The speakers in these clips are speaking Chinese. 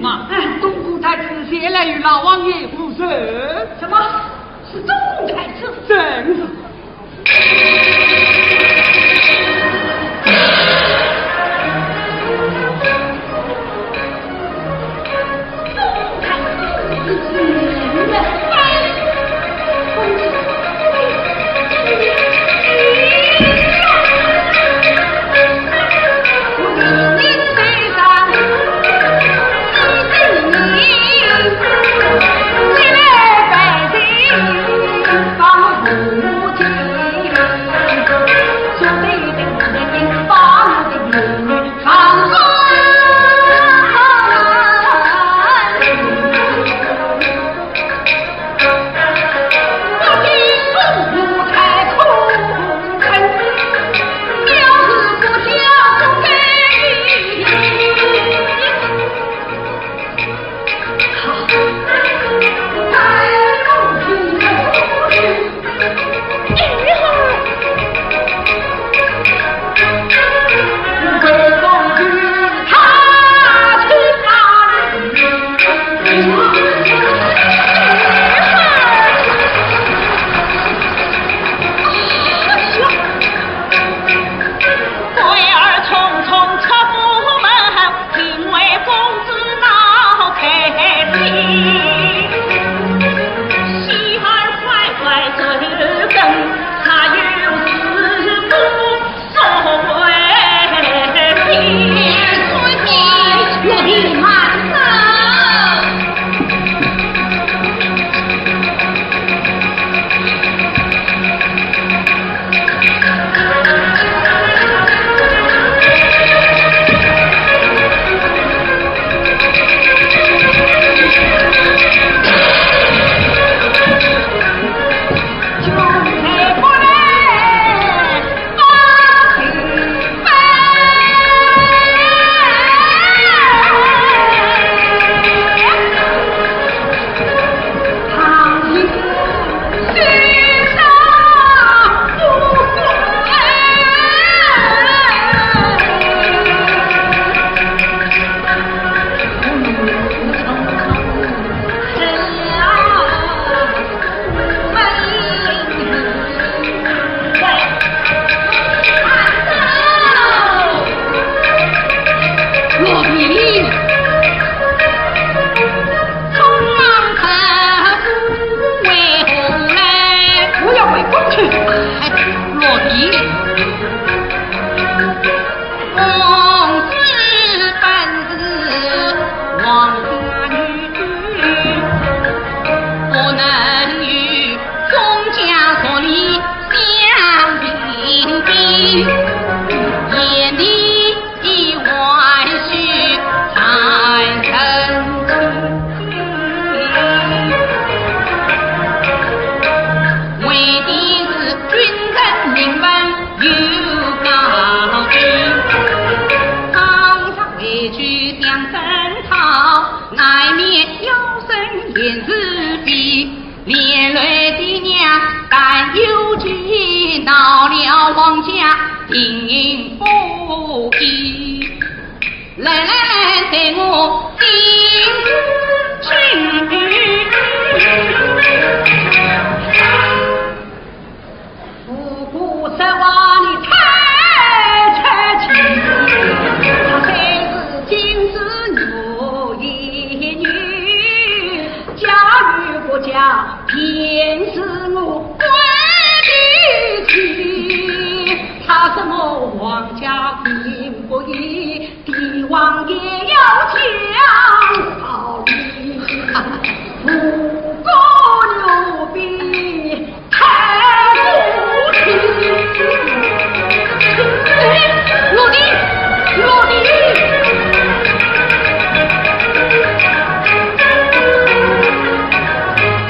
嘛？东宫太子写来与老王爷无涉。什么？是东宫太子？正是。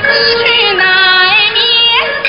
死去那一年。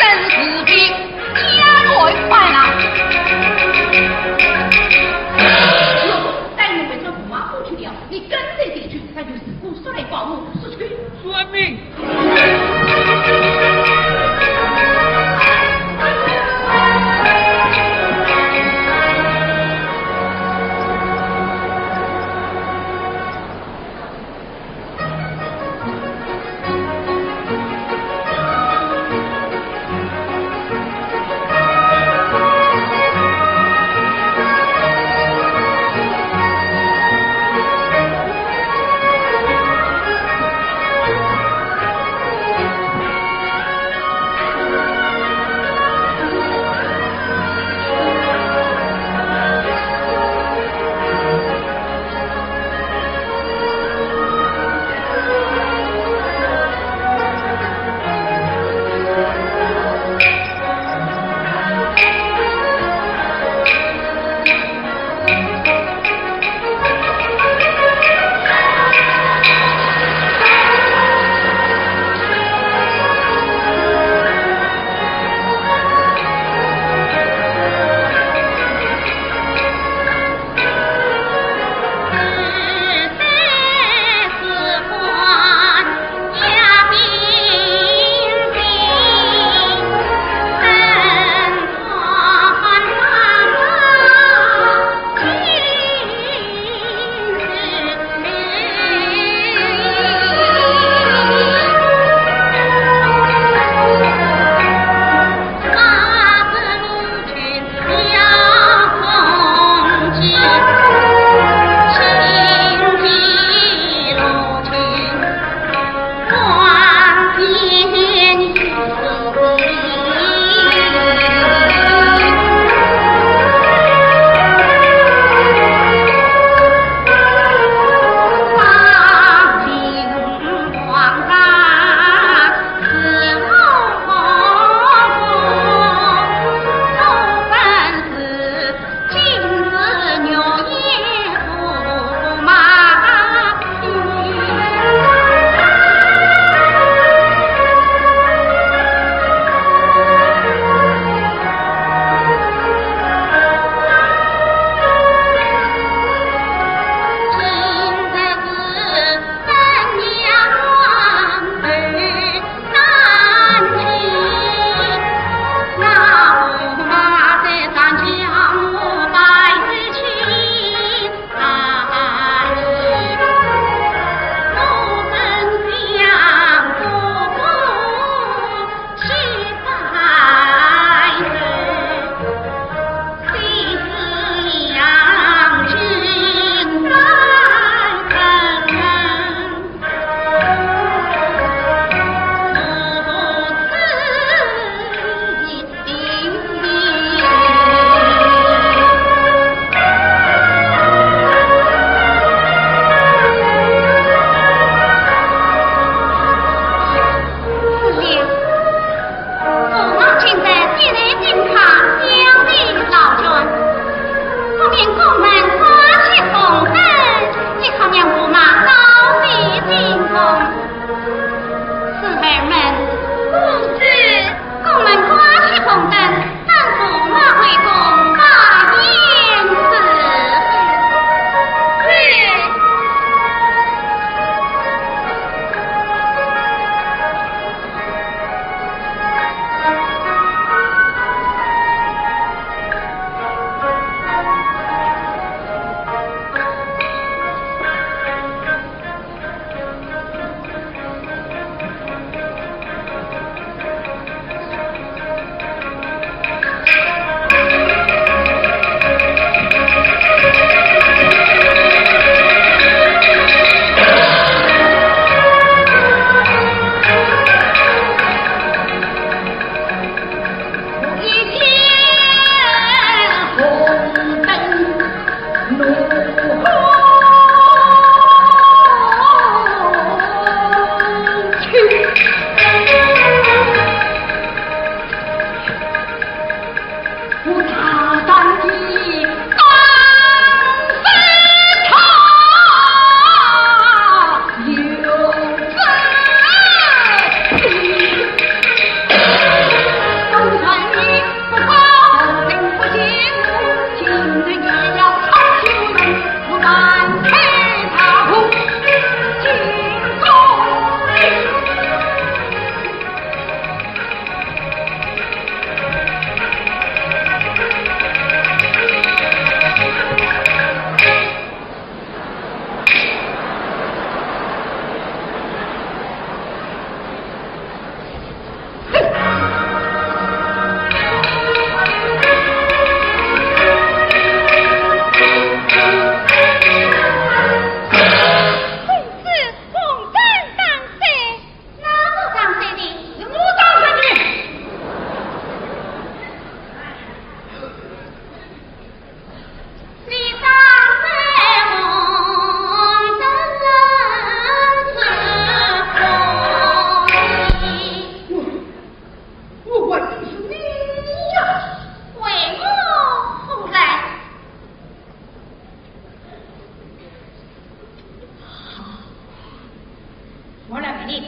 令，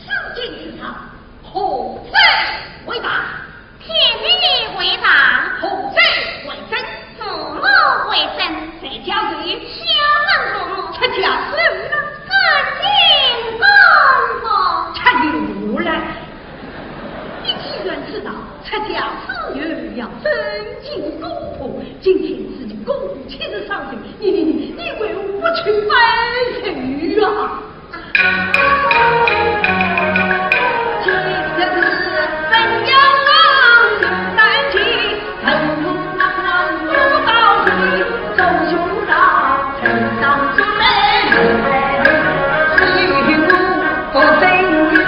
上进之上，何罪为大？天地为大，何罪为真？父母为真。这条罪，小人父母，这条罪呢？尊敬公公。才有来。你既然知道这条子女要尊敬公婆，今天自己公婆亲自上阵，你为我去办事啊！今日本要王难题，腾龙那光不到底，走雄道城上之门，一路不分人。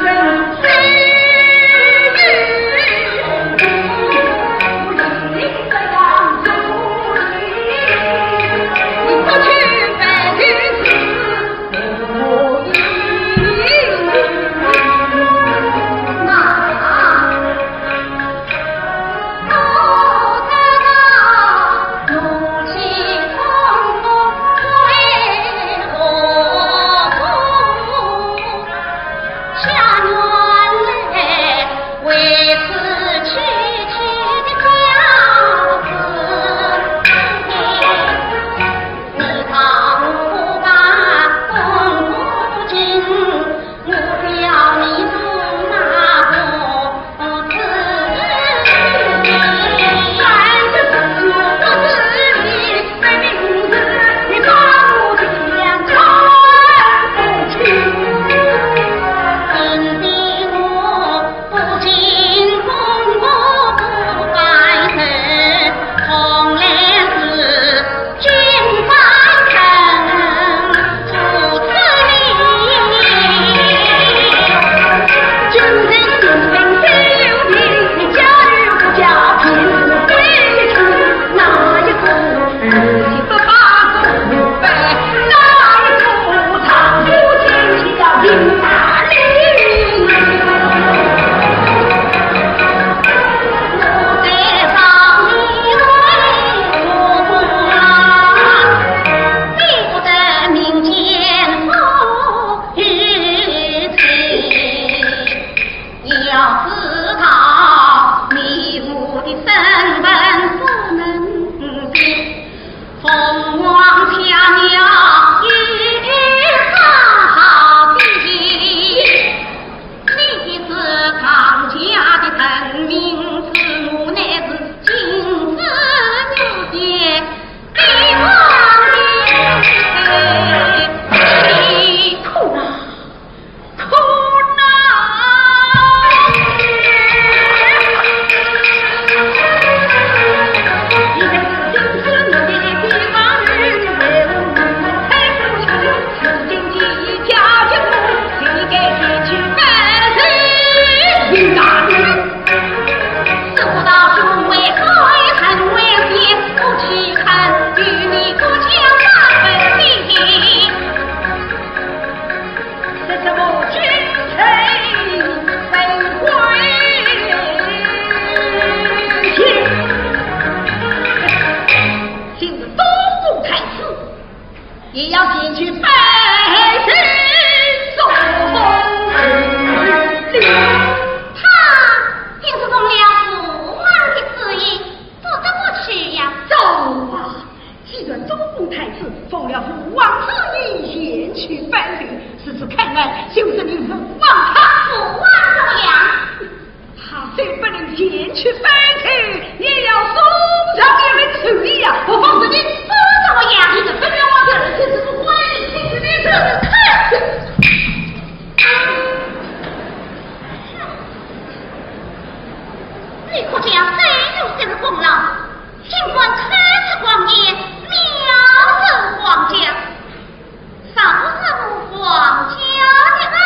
也要进去拜神送礼。他竟是奉了父王的旨意，不得不去呀。走啊！既然中宫太子奉了父王旨意，先去拜礼，试试看来就是你父王他父王怎么样？他虽不能前去拜礼，也要送上一位处理呀！我放着你不怎么样，你的本人王家人却是不欢迎，你是你这是看。你可见谁有这个功劳？尽管开始光年，妙手皇家，少是皇家的恩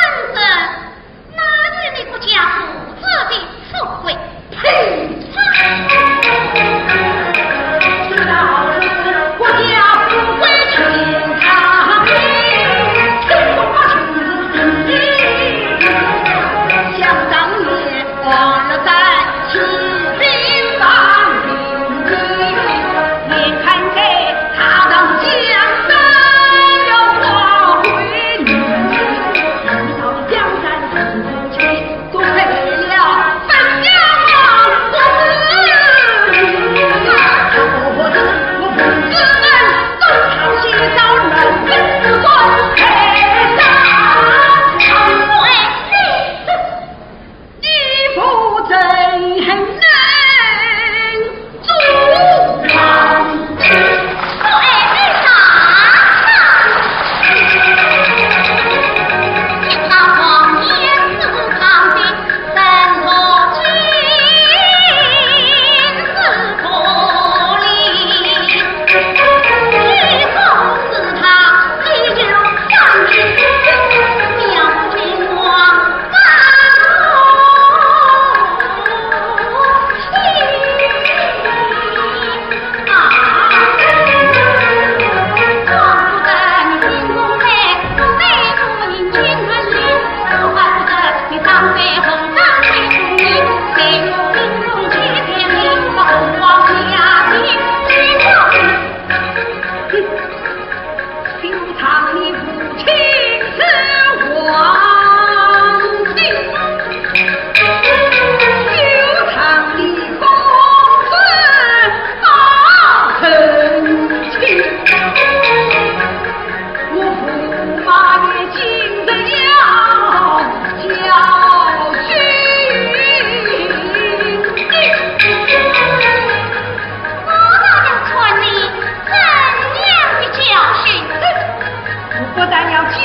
了教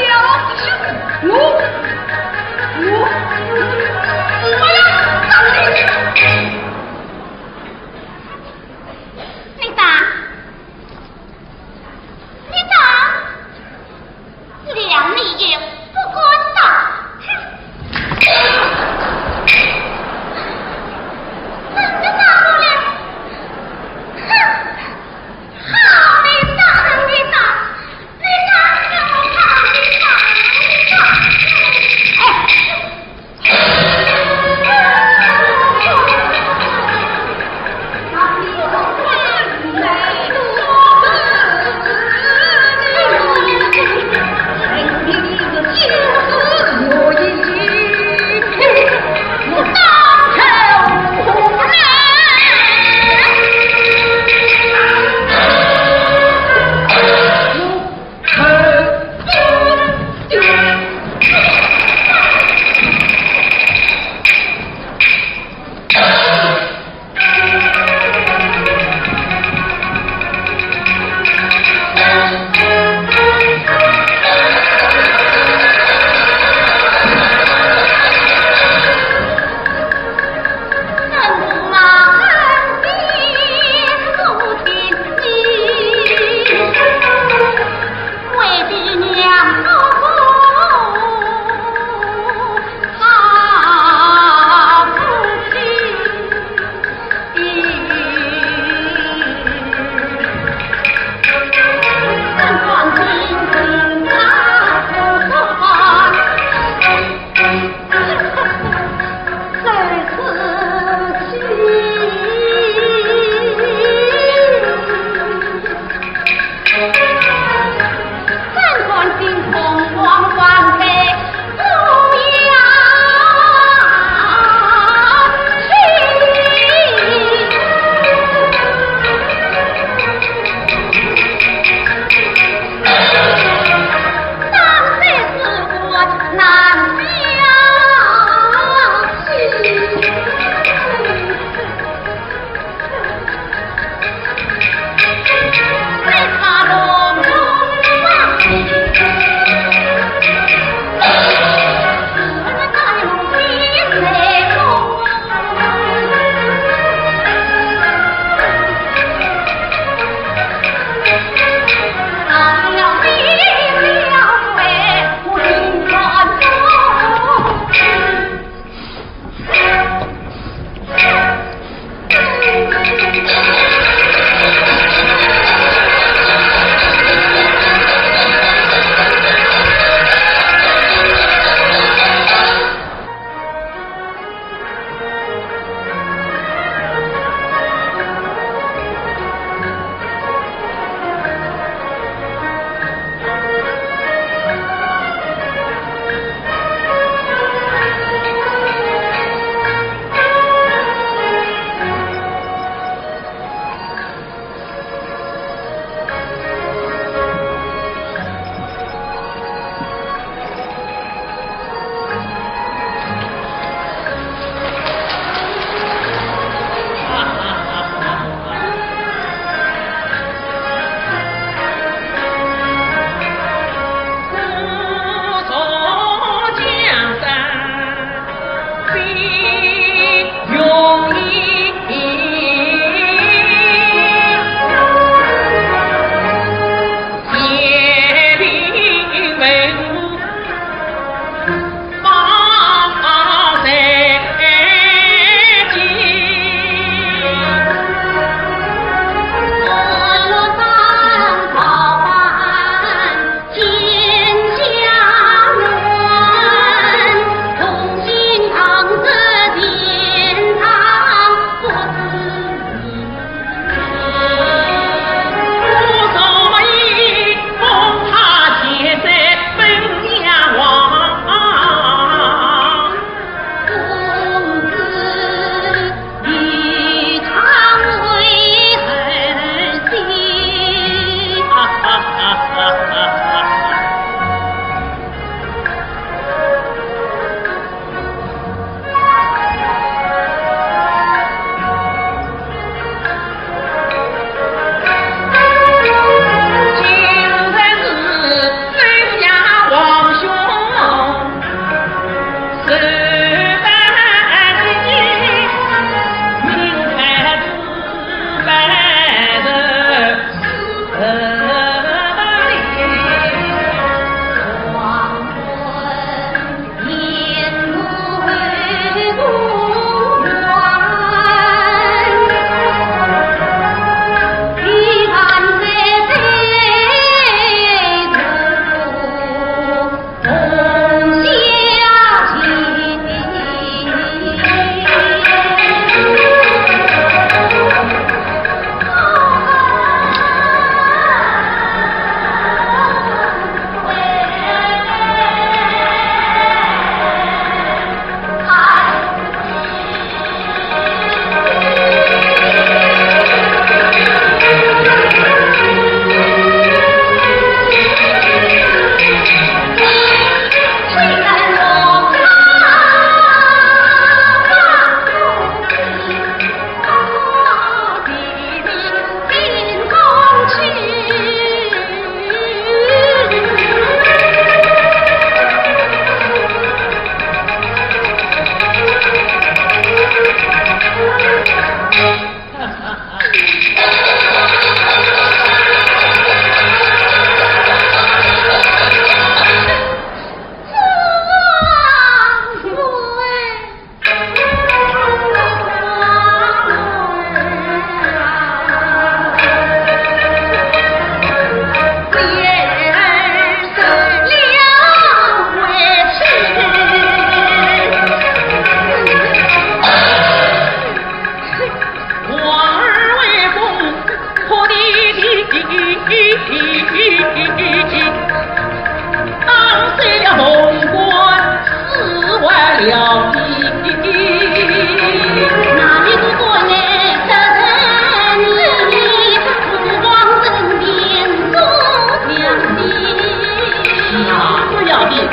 训我要打你！你打，两你也不管打，怎么打不了？哼！好，你打，你打，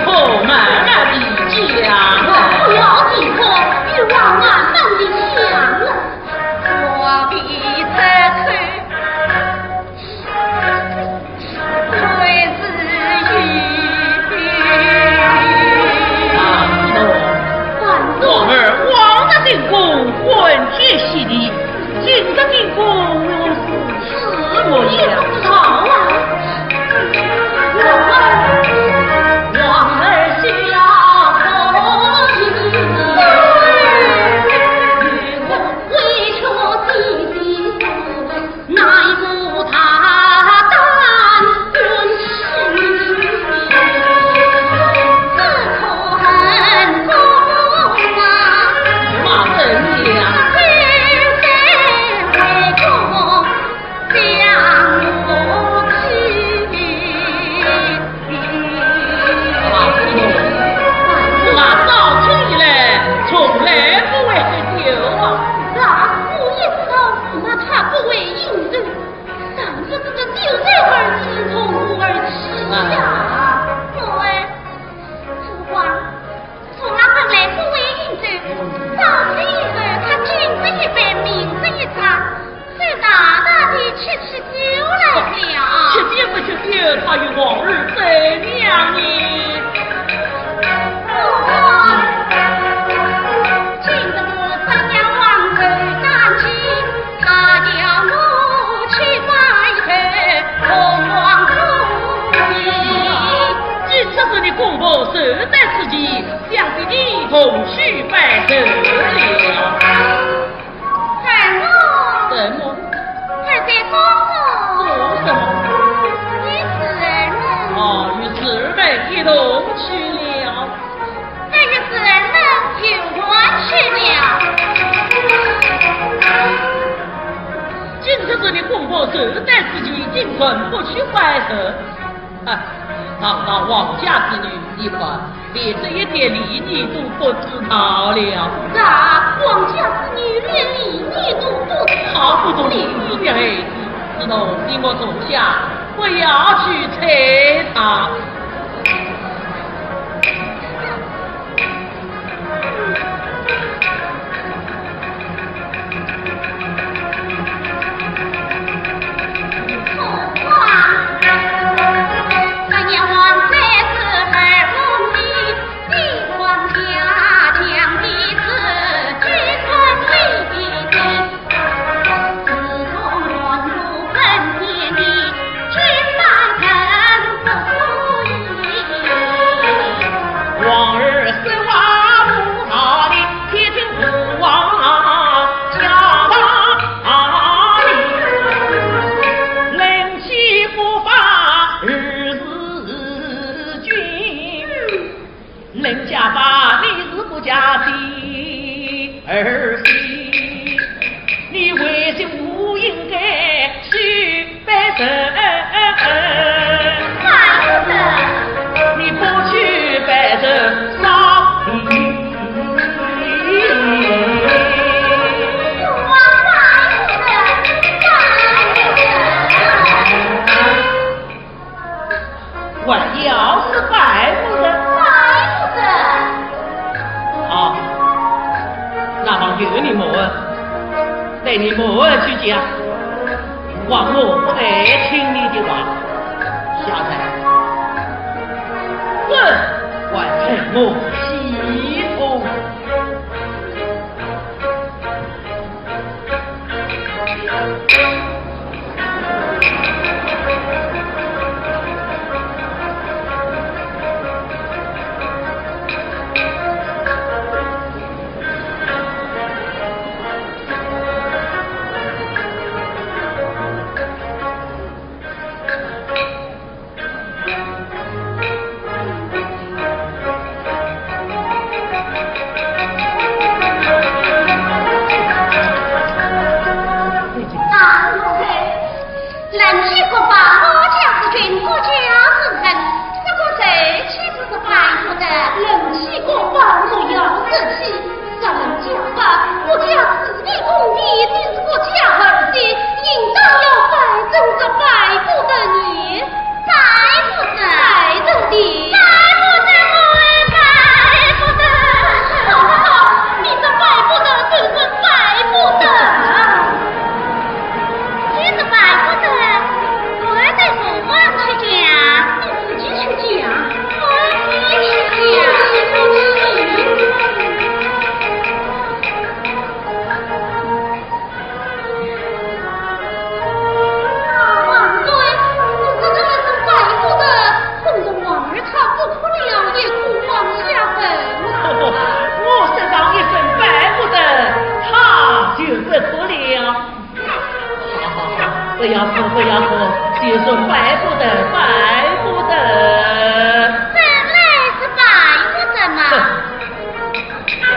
口慢慢地讲了。不要急迫，欲望慢慢地想了。我的猜测，会是我儿王的进宫魂天喜地，进的进宫如此模样。好啊，王儿小可以，为求弟弟乃不他担君事，自可恨公啊。马人娘，我早晨以来从来不为喝酒啊。我也知道驸马他不为应人，但是这个酒这儿是从何而起呀？我儿，父皇，驸马本来不为应人，早晨一会儿他君子一杯，明子一茶，就大大的吃酒来了。吃酒不吃酒，他与往日怎样呢？今日我怎样往头担起，他叫我去拜头红王公爷。今次是你公婆受在此际，想必你同去拜寿了。什么？儿在公公做什么？与子儿们，与子儿们一同去了。但是子儿们就乱去了。今次是你公婆受在此际，竟准不去拜寿。堂堂王家之女，你看连这一点礼仪都不知道了。王家之女连礼仪都不知好不懂礼仪的孩子，知道你我从下不要去睬他。儿媳，你为什么应该去拜寿？你不去拜寿，少皮。我要是拜不得，好，那么由你母儿，对你母儿去讲，王母不得听你的话，下来，完成我喜痛。要哭，不要哭，就说拜不得，拜不得。本来是拜不得嘛。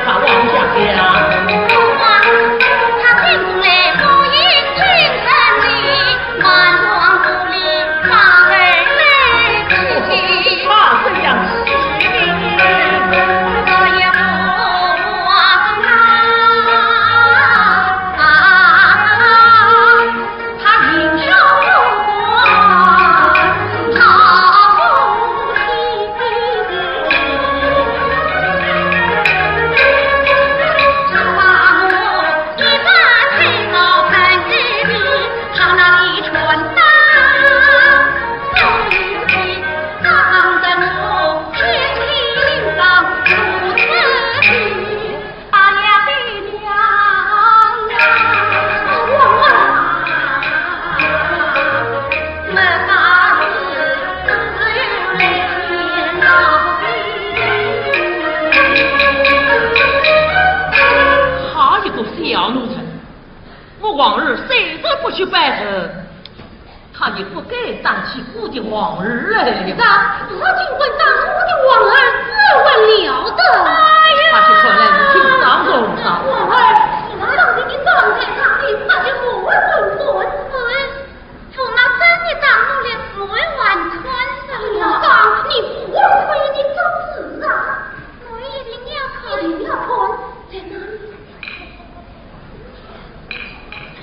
他王家家。他进宫来不应听人理，满皇不理，马儿来去。他这样气你。我也不忘他应手不他不听。他把我一把推到盆子里，他那里传达风雨里，当着我天气上如此去，阿呀爹娘啊，我没法子自由来见到他一个小奴才，我往日谁都不去拜他，他也不该当起我的往日来了。我尽管当我的王儿自问了得。他却看来是挺上手上。王儿，驸马当的你站在那里，那就我滚滚。驸马真的当我的4万穿上了。当你不亏你这事啊！我一定要看。在哪里？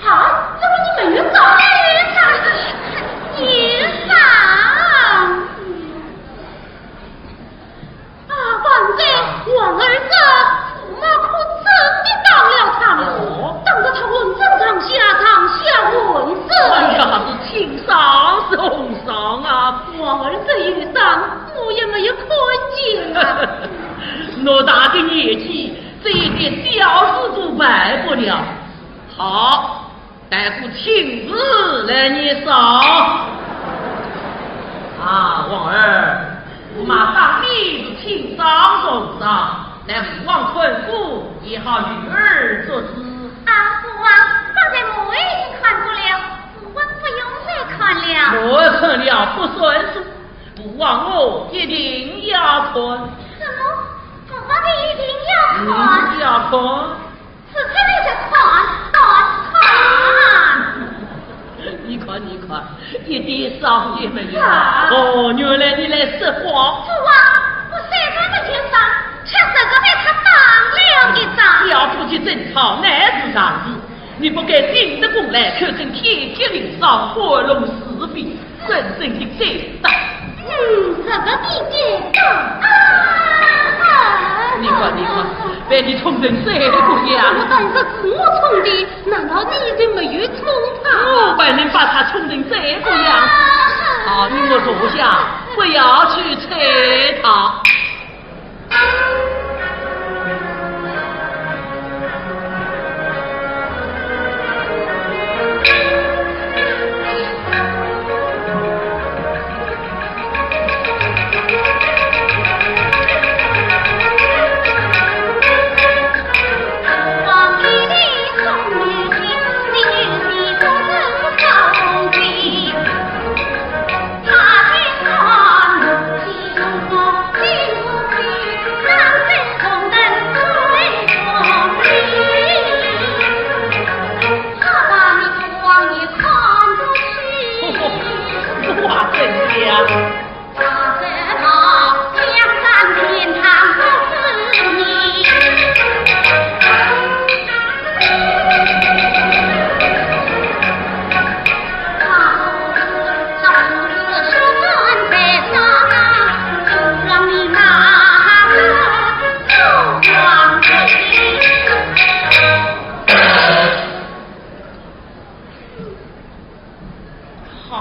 啊，怎么你没有找？衣裳。啊，万岁，王儿这驸马可真的当了场了，当着他问正常下场下问色。哎呀，是情伤是红伤啊！王儿这一伤，我也没有看见啊。偌大的年纪，这一点小事都办不了。好，待夫亲自来捏手。啊，王儿，驸马当你是情伤受伤，来父王困苦，也好与儿做事。啊，父王，刚才我已经看过了，父王不用再看了。我看了不算数，父王我一定要看。什么？父王你一定要看？要看。是这里是看。你看，一点伤也没有。哦，原来你来说谎。父王，我虽然没听上，却这个被他当了一仗。要不去争吵，乃是上事。你不该顶着功来，可真铁铁领上，火龙四壁，深深的罪大。这个地界你看，被你冲成这个样。我但是我冲的，难道你就没有冲他？我不能把他冲成这个样。好，你我坐下，不要去催他。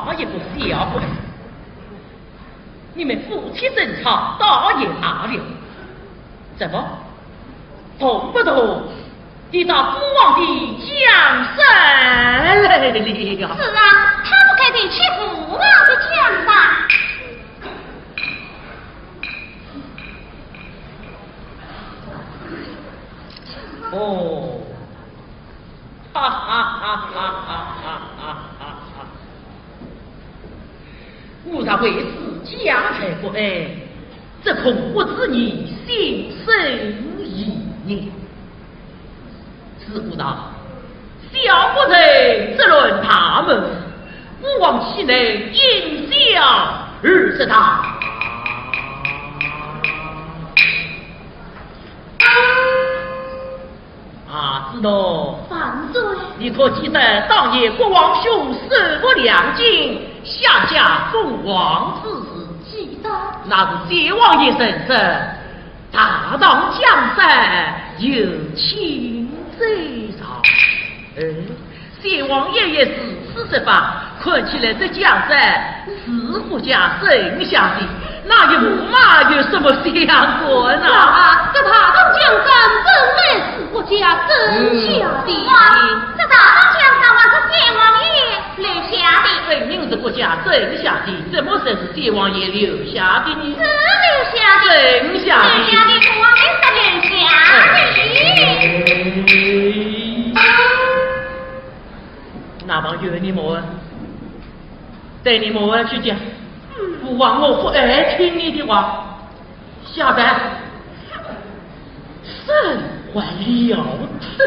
他也不小鬼，你们夫妻争吵，大言大了，怎么动不动你到父王的江山来了？是啊，他不该得去父王的江山。哦，哈哈哈哈哈哈哈哈！他为此家财不安，这恐不知你心生一念。自古道，小不人之论他们，吾望其能因小而是大。知道万岁，你可记得当年国王兄手握两京，下嫁奉王之时？记得。那是谢王爷神圣，大唐江山有情贼少。谢王爷也是事实吧？看起来这江山是国家剩下的，那一幕嘛有什么相关啊？这大唐江山本来是国家剩下的，这大唐江山还是谢王爷留下的。分明是国家剩下的，怎么会是谢王爷留下的呢？是留下的，剩下的，留下的，国王爷是留下的。那帮怨你们，对你们去讲，不枉我不爱听你的话，下班甚还了得。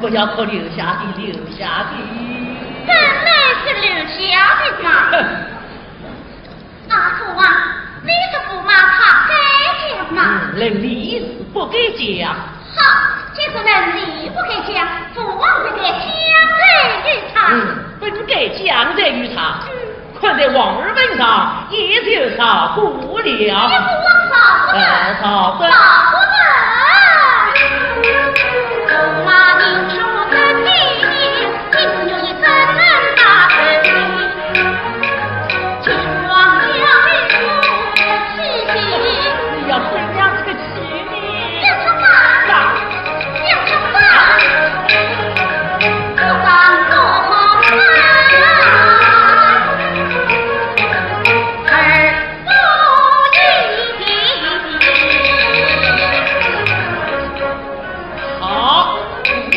不要可留下的，留下的，本来是留下的嘛。阿父啊，你是驸马，他该讲嘛。人理是不该讲。好，既是人理不该讲，父王就该将在于他。本该将在于他。看在王儿本上，也就少不了。你父王少不得，少不得。驸马您说的对，今有一怎能大成？请王家为父起起。你要怎样客气呢？要吃饭，要吃饭，不当做好饭，而不理。好。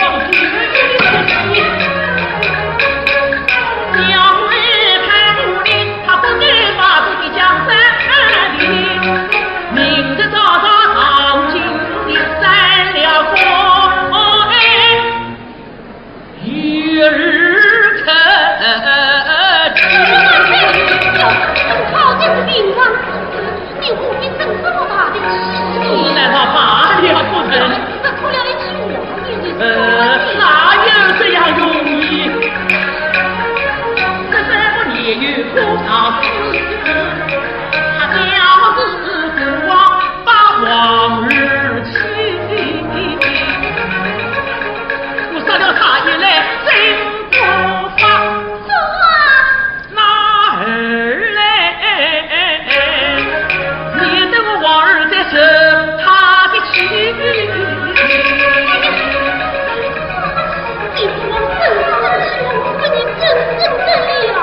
望子女的心，两位看武林，他不该把自己江山里，明着早早唐经的三了风，一日可靠近的地方，你无必整这么大的气，难道罢了不成？这出了一句话。哪有这样容易？这三不年有多少事？他要是国王把往日情，我杀了他一来真不怕。父啊，哪儿来？你等我往日再生他的气。你父王真凶，为你真正的了。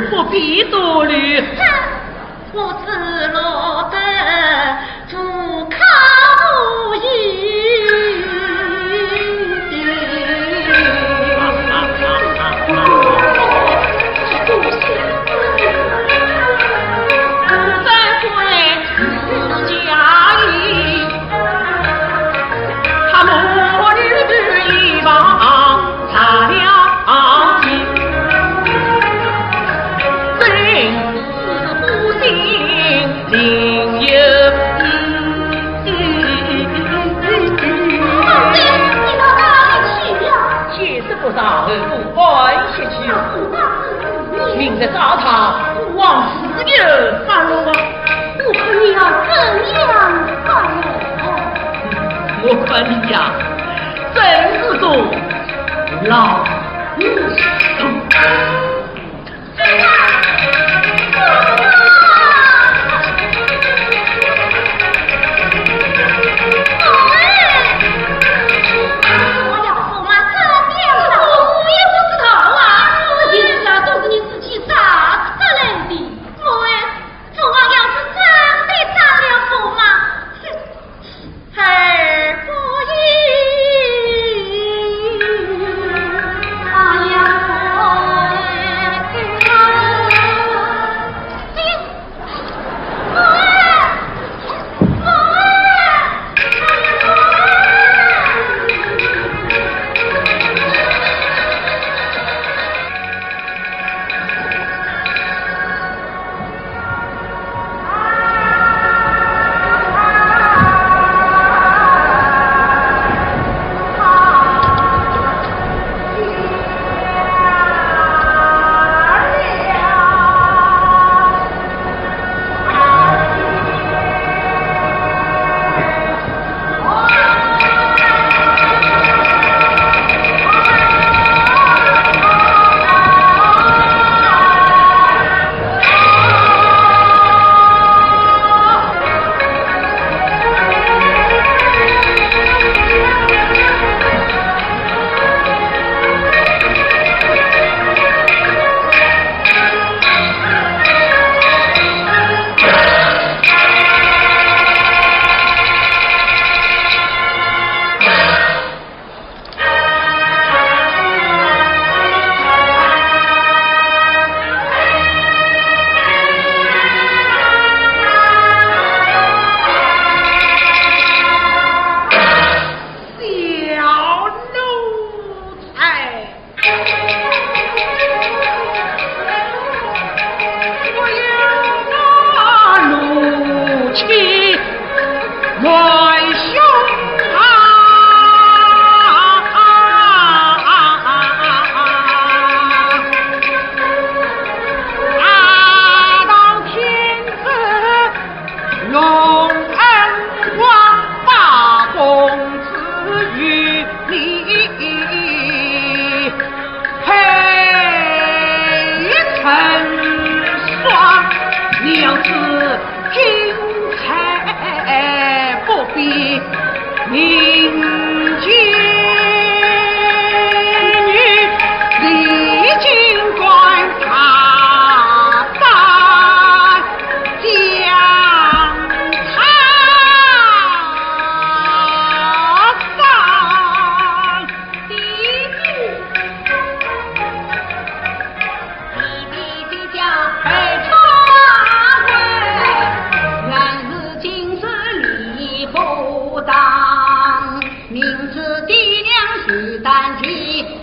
不必多虑。我自落得主靠义。明日早堂，父王自有发落。我看你要怎样发落？我看你呀，真是个老母猪。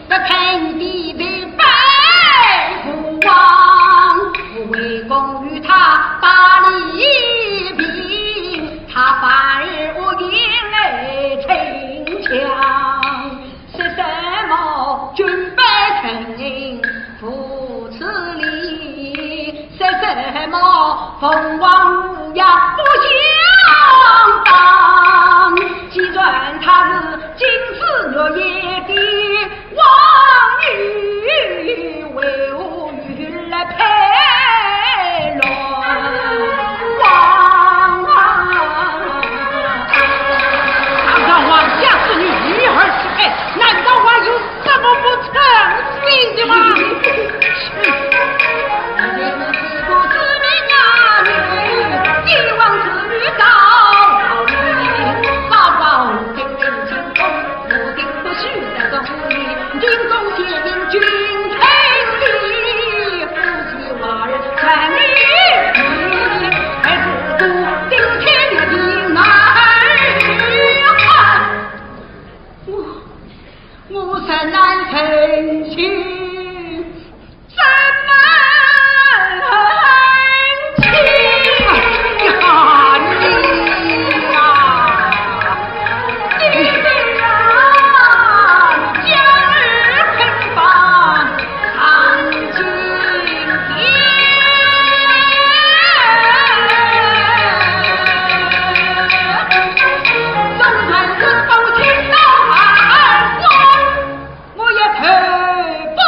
这盆地被白父王，我为公与他把礼平，他反而我引来逞强，是什么军备臣父此礼，是什么凤凰无恙不相当，既然他是金丝月夜的王女，为我与来配龙王让王家之女女儿是配，难道还有什么不成心的吗？我甚难成亲。我也头不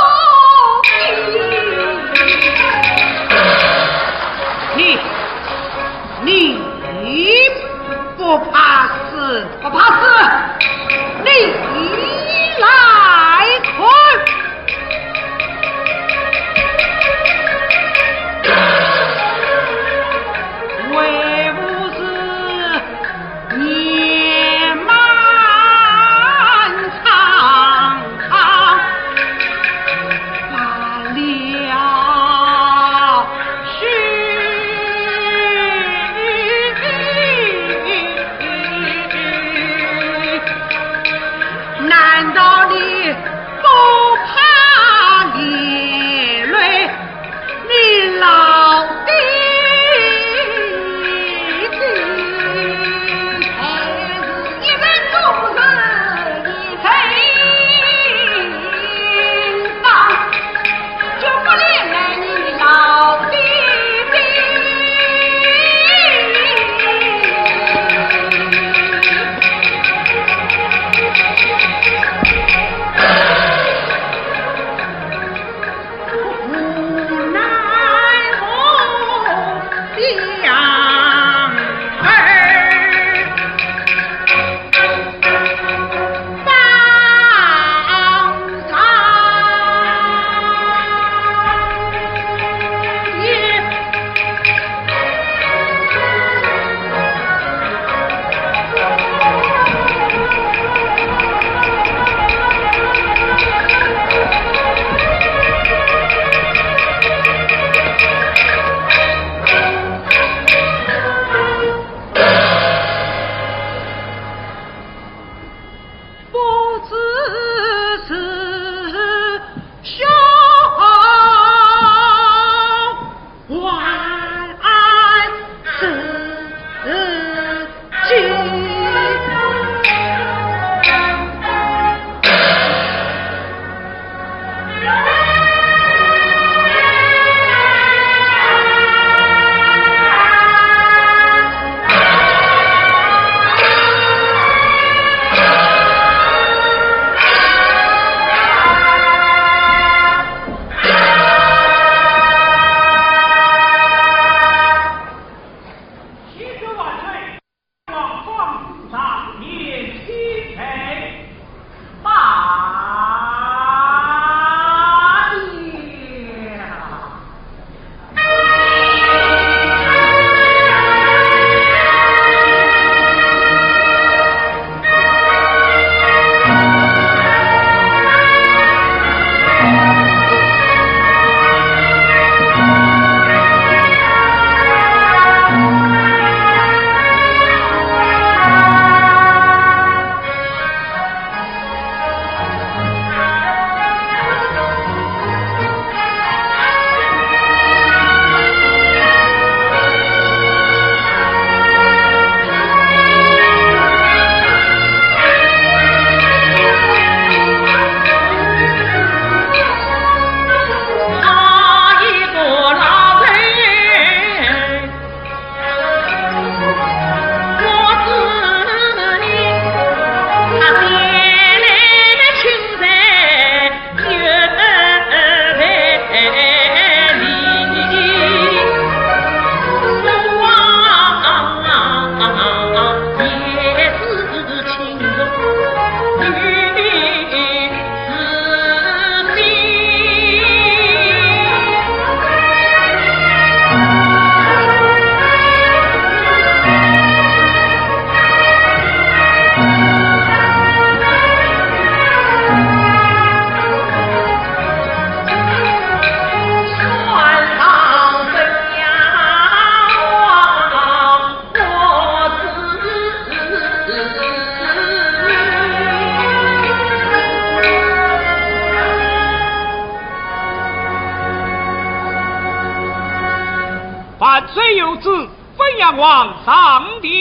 有旨，分阳王上殿。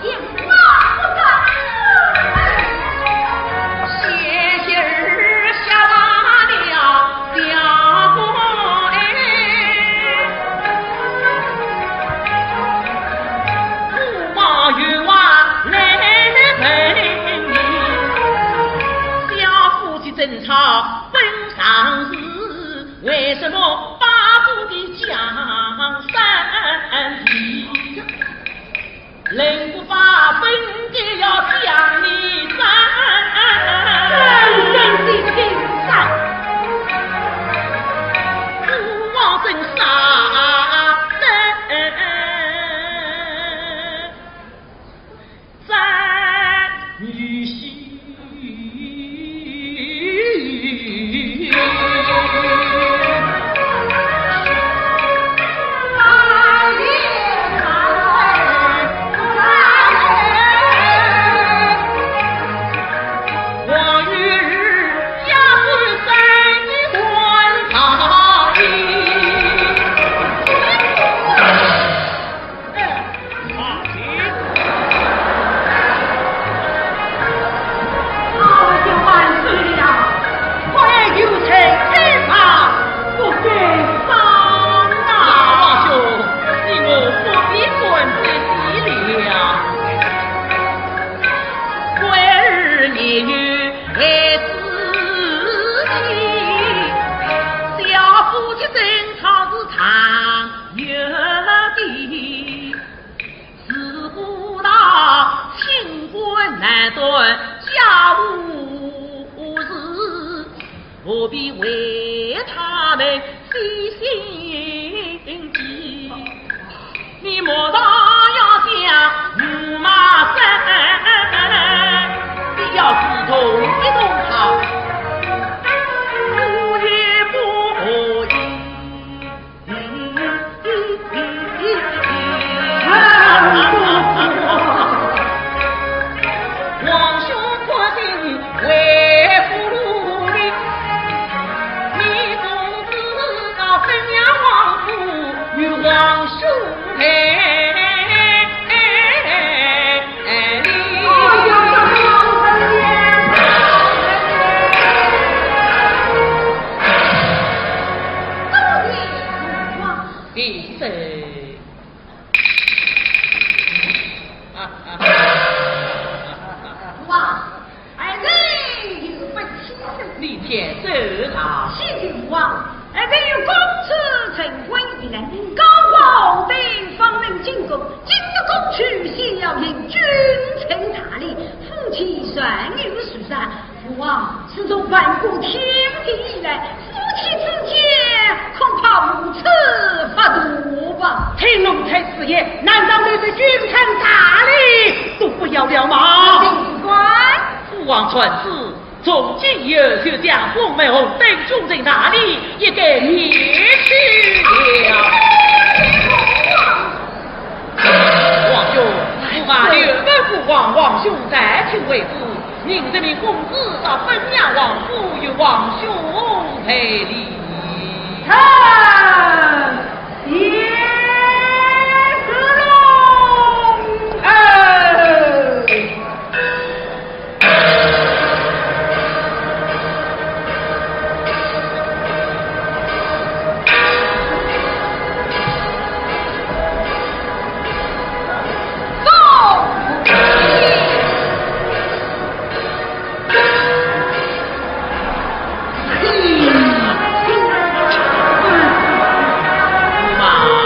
见人不把本该要将你斩，真正的平山，不枉真杀人，斩女婿。何必为他们费心机？你莫当要将驸马生，你要是同一同他，我也不依。皇兄可定为俘虏的。与王兄陪必胜哇！儿人有本亲生，立天守堂，西郡王。儿人有公此成婚以来，高皇帝方能进宫，进得宫去，先要迎君臣大礼，夫妻双有书上。父王，自从万古天地以来，夫妻之间恐怕无此法度吧？听奴才此言，难道你对君臣大礼都不要了吗？警官，父王传旨。从今以后，就将凤梅红等众人大礼也给免去了。皇兄，驸马刘本父王王兄在庭为主，您这名公子到本娘王府与王兄赔礼。也是驸马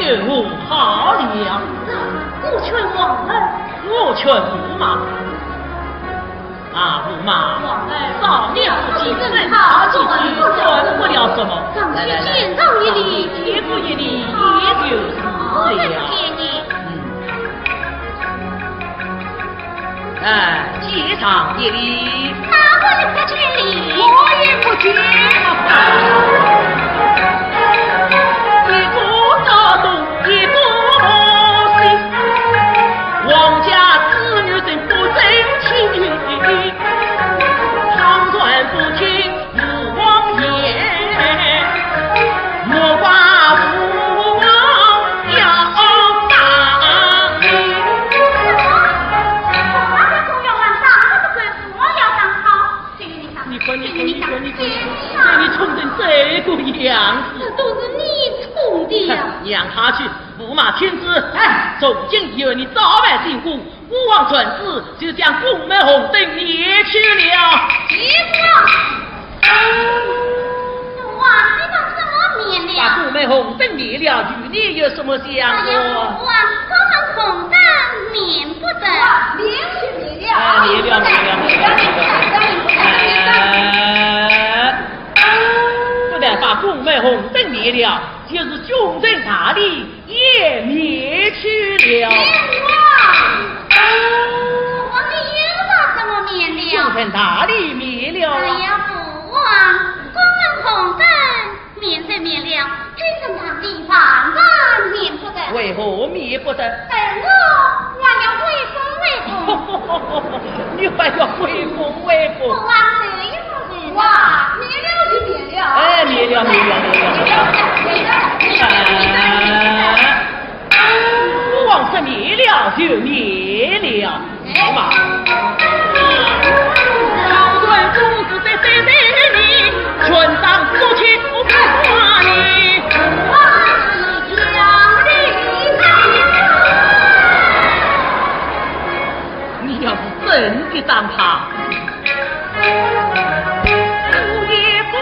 就好了。我劝王儿，我劝驸马。驸马，少年不记身他几句，算不了什么。上去见上一礼，贴补一礼，也就是了。接上一礼。哪个你不见礼？我也不见。一个大动，一个心，王家子女真不争气。长短不听父王言，莫怪父王要打你。你滚！对你冲成这个样子，这都是你冲的呀！让他去，驸马天子。从今以后，你早晚进宫，武王传旨就将宫门红灯灭去了。媳妇，哇，你把什么灭了？把宫门红灯灭了，与你有什么相关？哇，宫门红灯免不得。灭了。灭了。不但把宫门红灯灭了，就是军政大吏也灭去了。我们又把什么灭了？军政大吏灭了。哎呀，父王，宫门红灯免则灭了，军政大吏反正免不得。为何灭不得？我还要归封为封。你还要归封为封？父王这一回哇，灭了就灭了。灭了。父王是灭了就灭了，好嘛？长短公子在谁你，村上父亲不怕你。你要是真的当他，我也不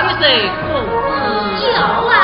一声公子。叫啊！